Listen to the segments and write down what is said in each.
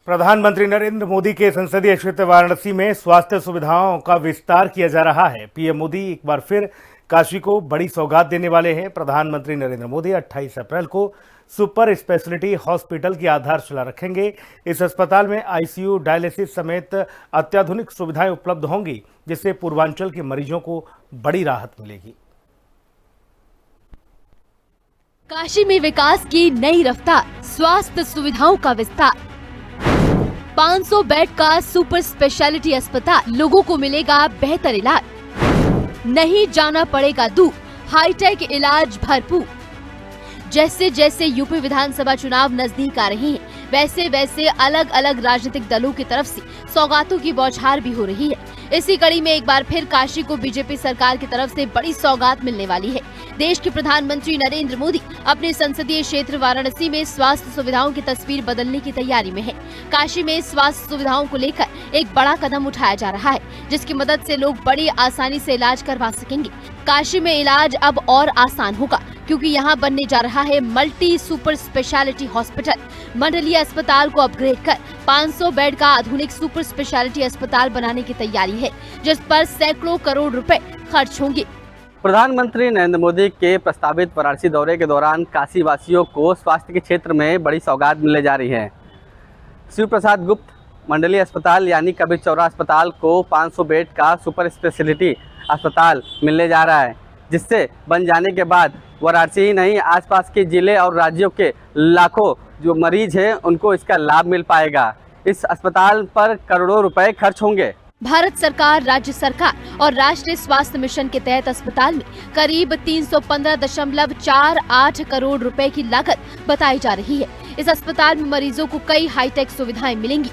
प्रधानमंत्री नरेंद्र मोदी के संसदीय क्षेत्र वाराणसी में स्वास्थ्य सुविधाओं का विस्तार किया जा रहा है। पीएम मोदी एक बार फिर काशी को बड़ी सौगात देने वाले हैं। प्रधानमंत्री नरेंद्र मोदी 28 अप्रैल को सुपर स्पेशलिटी हॉस्पिटल की आधारशिला रखेंगे। इस अस्पताल में आईसीयू, डायलिसिस समेत अत्याधुनिक सुविधाएं उपलब्ध होंगी, जिससे पूर्वांचल के मरीजों को बड़ी राहत मिलेगी। काशी में विकास की नई रफ्तार, स्वास्थ्य सुविधाओं का विस्तार। 500 बेड का सुपर स्पेशलिटी अस्पताल, लोगों को मिलेगा बेहतर इलाज। नहीं जाना पड़ेगा दूर, हाईटेक इलाज भरपूर। जैसे जैसे यूपी विधानसभा चुनाव नजदीक आ रहे हैं, वैसे वैसे अलग अलग राजनीतिक दलों की तरफ से सौगातों की बौछार भी हो रही है। इसी कड़ी में एक बार फिर काशी को बीजेपी सरकार की तरफ से बड़ी सौगात मिलने वाली है। देश के प्रधानमंत्री नरेंद्र मोदी अपने संसदीय क्षेत्र वाराणसी में स्वास्थ्य सुविधाओं की तस्वीर बदलने की तैयारी में है। काशी में स्वास्थ्य सुविधाओं को लेकर एक बड़ा कदम उठाया जा रहा है, जिसकी मदद से लोग बड़ी आसानी से इलाज करवा सकेंगे। काशी में इलाज अब और आसान होगा, क्योंकि यहाँ बनने जा रहा है मल्टी सुपर स्पेशलिटी हॉस्पिटल। मंडलीय अस्पताल को अपग्रेड कर 500 बेड का आधुनिक सुपर स्पेशलिटी अस्पताल बनाने की तैयारी है, जिस पर सैकड़ों करोड़ रुपए खर्च होंगे। प्रधानमंत्री नरेंद्र मोदी के प्रस्तावित वाराणसी दौरे के दौरान काशी वासियों को स्वास्थ्य के क्षेत्र में बड़ी सौगात मिलने जा रही है। शिव प्रसाद गुप्त मंडलीय अस्पताल यानी कबीर चौरा अस्पताल को 500 बेड का सुपर स्पेशलिटी अस्पताल मिलने जा रहा है, जिससे बन जाने के बाद वाराणसी ही नहीं, आसपास के जिले और राज्यों के लाखों जो मरीज हैं उनको इसका लाभ मिल पाएगा। इस अस्पताल पर करोड़ों रुपए खर्च होंगे। भारत सरकार, राज्य सरकार और राष्ट्रीय स्वास्थ्य मिशन के तहत अस्पताल में करीब 315.48 करोड़ रुपए की लागत बताई जा रही है। इस अस्पताल में मरीजों को कई हाईटेक सुविधाएं मिलेंगी,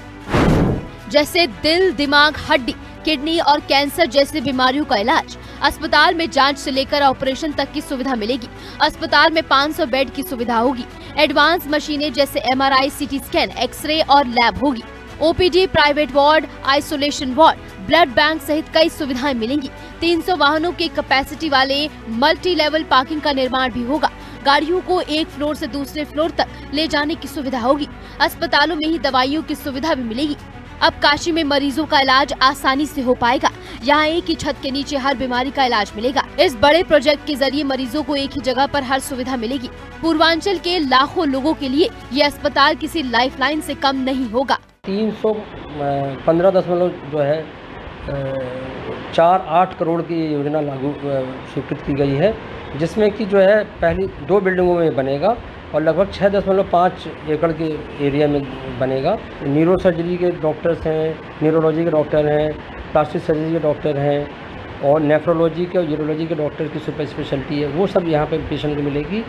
जैसे दिल, दिमाग, हड्डी, किडनी और कैंसर जैसी बीमारियों का इलाज। अस्पताल में जांच से लेकर ऑपरेशन तक की सुविधा मिलेगी। अस्पताल में 500 बेड की सुविधा होगी। एडवांस मशीनें जैसे MRI, CT स्कैन, एक्सरे और लैब होगी। OPD, private ward, isolation ward, blood bank सहित कई सुविधाएं मिलेंगी। 300 वाहनों की कैपेसिटी वाले मल्टी लेवल पार्किंग का निर्माण भी होगा। गाड़ियों को एक फ्लोर से दूसरे फ्लोर तक ले जाने की सुविधा होगी। अस्पतालों में ही दवाइयों की सुविधा भी मिलेगी। अब काशी में मरीजों का इलाज आसानी से हो पाएगा। यहाँ एक ही छत के नीचे हर बीमारी का इलाज मिलेगा। इस बड़े प्रोजेक्ट के जरिए मरीजों को एक ही जगह पर हर सुविधा मिलेगी। पूर्वांचल के लाखों लोगों के लिए ये अस्पताल किसी लाइफलाइन से कम नहीं होगा। 315 जो है 4-8 करोड़ की योजना लागू स्वीकृत की गई है, जिसमें कि जो है पहली 2 बिल्डिंगों में बनेगा और लगभग 6.5 एकड़ के एरिया में बनेगा। न्यूरो सर्जरी के डॉक्टर्स हैं, न्यूरोलॉजी के डॉक्टर हैं, प्लास्टिक सर्जरी के डॉक्टर हैं और नेफ्रोलॉजी के और यूरोलॉजी के डॉक्टर की सुपर स्पेशलिटी है, वो सब यहाँ पे पेशेंट को मिलेगी।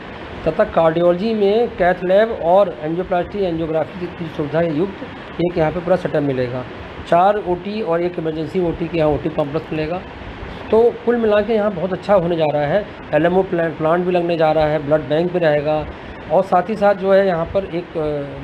तथा कार्डियोलॉजी में कैथ लैब और एंजियोप्लास्टी, एंजियोग्राफी की सुविधाएं युक्त एक यहाँ पे पूरा सेटअप मिलेगा। 4 OT और एक इमरजेंसी OT के यहाँ OT कॉम्प्लेक्स मिलेगा। तो कुल मिला के यहाँ बहुत अच्छा होने जा रहा है। LMO प्लांट भी लगने जा रहा है, ब्लड बैंक भी रहेगा और साथ ही साथ जो है यहाँ पर एक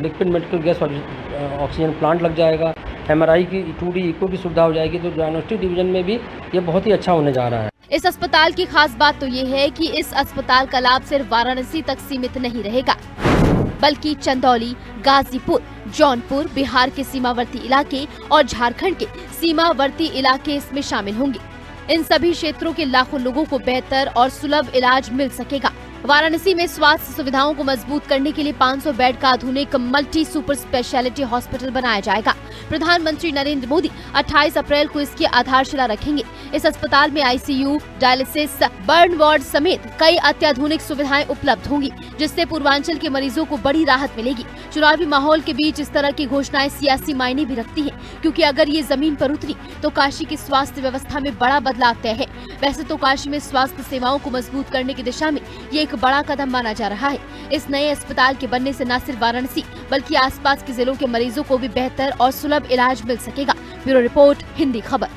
liquid medical gas oxygen plant लग जाएगा। MRI की 2D इको की सुविधा हो जाएगी। तो डायग्नोस्टिक डिवीजन में भी ये बहुत ही अच्छा होने जा रहा है। इस अस्पताल की खास बात तो ये है कि इस अस्पताल का लाभ सिर्फ वाराणसी तक सीमित नहीं रहेगा, बल्कि चंदौली, गाजीपुर, जौनपुर, बिहार के सीमावर्ती इलाके और झारखंड के सीमावर्ती इलाके इसमें शामिल होंगे। इन सभी क्षेत्रों के लाखों लोगों को बेहतर और सुलभ इलाज मिल सकेगा। वाराणसी में स्वास्थ्य सुविधाओं को मजबूत करने के लिए 500 बेड का आधुनिक मल्टी सुपर स्पेशलिटी हॉस्पिटल बनाया जाएगा। प्रधानमंत्री नरेंद्र मोदी 28 अप्रैल को इसकी आधारशिला रखेंगे। इस अस्पताल में ICU, डायलिसिस, बर्न वार्ड समेत कई अत्याधुनिक सुविधाएं उपलब्ध होंगी, जिससे पूर्वांचल के मरीजों को बड़ी राहत मिलेगी। चुनावी माहौल के बीच इस तरह की घोषणाएं सियासी मायने भी रखती है, क्योंकि अगर ये जमीन पर उतरी तो काशी की स्वास्थ्य व्यवस्था में बड़ा बदलाव तय है। वैसे तो काशी में स्वास्थ्य सेवाओं को मजबूत करने की दिशा में ये एक बड़ा कदम माना जा रहा है। इस नए अस्पताल के बनने से न सिर्फ वाराणसी बल्कि आसपास के जिलों के मरीजों को भी बेहतर और सुलभ इलाज मिल सकेगा। ब्यूरो रिपोर्ट, हिंदी खबर।